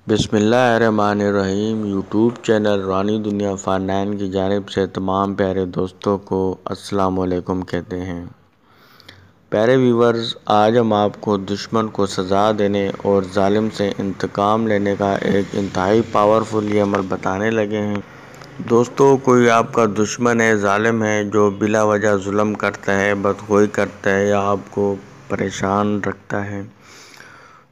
बिस्मिल्लाहिर्रहमानिर्रहीम। YouTube channel रूहानी दुनिया फ़ानाइन की जानिब से तमाम प्यारे दोस्तों को अस्सलाम वालेकुम कहते हैं। प्यारे व्यूवर्स, आज हम आपको दुश्मन को सज़ा देने और जालिम से इंतकाम लेने का एक इंतहाई पावरफुल ये अमल बताने लगे हैं। दोस्तों, कोई आपका दुश्मन है, जालिम है, जो बिला वजह जुल्म करता है, बदखोई करता है या आपको परेशान रखता है,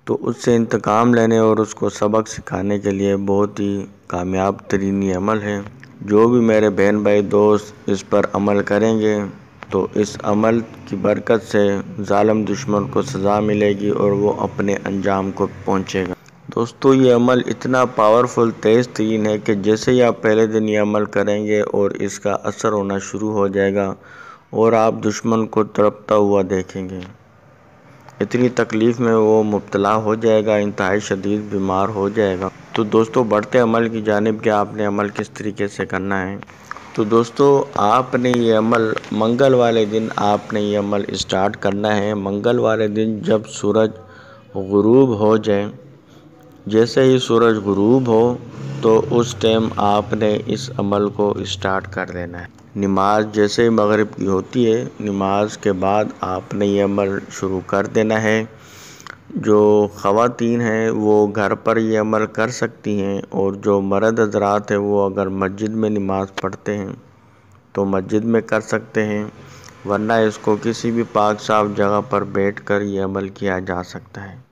तो उससे इंतकाम लेने और उसको सबक सिखाने के लिए बहुत ही कामयाब तरीन ये अमल है। जो भी मेरे बहन भाई दोस्त इस पर अमल करेंगे तो इस अमल की बरकत से जालिम दुश्मन को सज़ा मिलेगी और वो अपने अंजाम को पहुँचेगा। दोस्तों, ये अमल इतना पावरफुल तेज़ तरीन है कि जैसे ही आप पहले दिन ये अमल करेंगे और इसका असर होना शुरू हो जाएगा और आप दुश्मन को तड़पता हुआ देखेंगे। इतनी तकलीफ़ में वो मुब्तला हो जाएगा, इंतहाई शदीद बीमार हो जाएगा। तो दोस्तों, बढ़ते अमल की जानिब कि आपने अमल किस तरीके से करना है। तो दोस्तों, आपने ये अमल मंगल वाले दिन आपने ये अमल स्टार्ट करना है। मंगल वाले दिन जब सूरज गुरूब हो जाए, जैसे ही सूरज गुरूब हो तो उस टाइम आपने इस अमल को स्टार्ट कर देना है। नमाज जैसे ही मगरिब की होती है, नमाज के बाद आपने ये अमल शुरू कर देना है। जो ख़वातीन हैं वो घर पर ये अमल कर सकती हैं और जो मर्द हज़रात हैं वो अगर मस्जिद में नमाज़ पढ़ते हैं तो मस्जिद में कर सकते हैं, वरना इसको किसी भी पाक साफ जगह पर बैठकर ये अमल किया जा सकता है।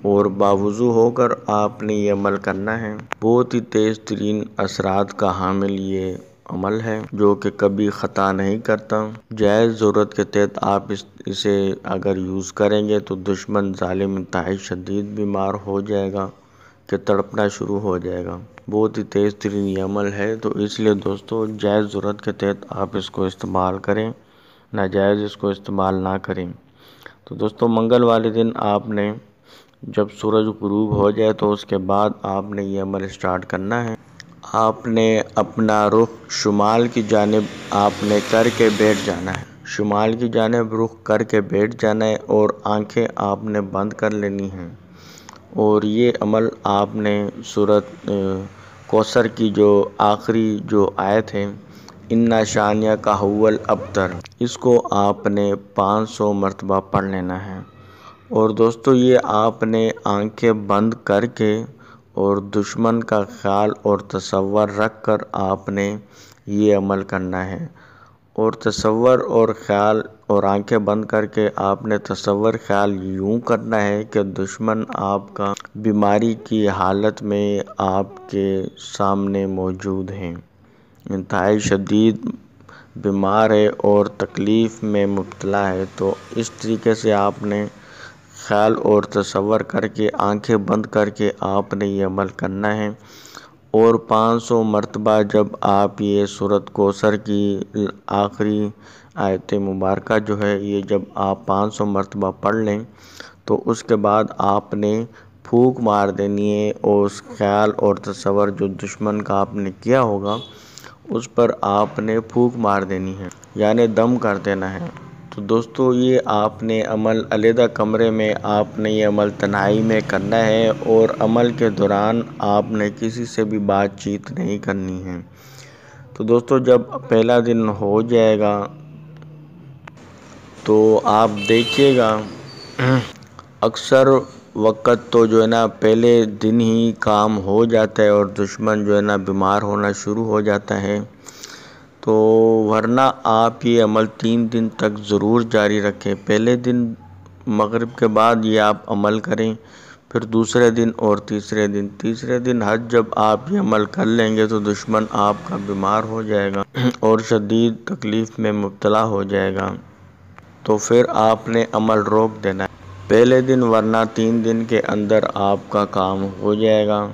और बावुज़ू होकर आपने ये अमल करना है। बहुत ही तेज़ तरीन असरात का हामिल ये अमल है जो कि कभी ख़ता नहीं करता। जायज़ ज़रूरत के तहत आप इसे अगर यूज़ करेंगे तो दुश्मन जालिम इंतहाई शदीद बीमार हो जाएगा कि तड़पना शुरू हो जाएगा। बहुत ही तेज़ तरीन ये अमल है, तो इसलिए दोस्तों जायज़ ज़रूरत के तहत आप इसको इस्तेमाल करें, नाजायज़ इसको इस्तेमाल ना करें। तो दोस्तों, मंगल वाले दिन आपने जब सूरज गुरूब हो जाए तो उसके बाद आपने ये अमल स्टार्ट करना है। आपने अपना रुख शुमाल की जानिब आपने करके बैठ जाना है। शुमाल की जानिब रुख करके बैठ जाना है और आंखें आपने बंद कर लेनी हैं। और ये अमल आपने सूरत कौसर की जो आखिरी जो आयत है, इन्ना शानिया का हुवल अबतर, इसको आपने 500 मरतबा पढ़ लेना है। और दोस्तों, ये आपने आंखें बंद करके और दुश्मन का ख्याल और तसव्वुर रख कर आपने ये अमल करना है। और तसव्वुर और ख्याल और आंखें बंद करके आपने तसव्वुर ख्याल यूँ करना है कि दुश्मन आपका बीमारी की हालत में आपके सामने मौजूद हैं, इंतहाई शदीद बीमार है और तकलीफ़ में मुब्तला है। तो इस तरीके से आपने ख्याल और तसव्वुर करके आंखें बंद करके आपने ये अमल करना है। और 500 मरतबा जब आप ये सूरत कौसर की आखिरी आयत मुबारका जो है, ये जब आप 500 मरतबा पढ़ लें तो उसके बाद आपने फूंक मार देनी है और उस ख्याल और तसव्वुर जो दुश्मन का आपने किया होगा उस पर आपने फूंक मार देनी है, यानी दम कर देना है। तो दोस्तों, ये आपने अमल अलग कमरे में आपने ये अमल तन्हाई में करना है और अमल के दौरान आपने किसी से भी बातचीत नहीं करनी है। तो दोस्तों, जब पहला दिन हो जाएगा तो आप देखिएगा अक्सर वक़्त तो जो है ना पहले दिन ही काम हो जाता है और दुश्मन जो है ना बीमार होना शुरू हो जाता है। तो वरना आप ये अमल 3 दिन तक ज़रूर जारी रखें। पहले दिन मगरिब के बाद ये आप अमल करें, फिर दूसरे दिन और तीसरे दिन हज जब आप ये अमल कर लेंगे तो दुश्मन आपका बीमार हो जाएगा और शदीद तकलीफ़ में मुब्तला हो जाएगा। तो फिर आपने अमल रोक देना है पहले दिन, वरना 3 दिन के अंदर आपका काम हो जाएगा।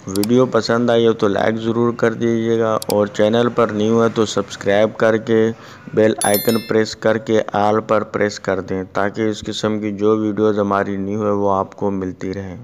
वीडियो पसंद आई हो तो लाइक ज़रूर कर दीजिएगा और चैनल पर न्यू है तो सब्सक्राइब करके बेल आइकन प्रेस करके ऑल पर प्रेस कर दें ताकि इस किस्म की जो वीडियोज़ हमारी न्यू है वो आपको मिलती रहें।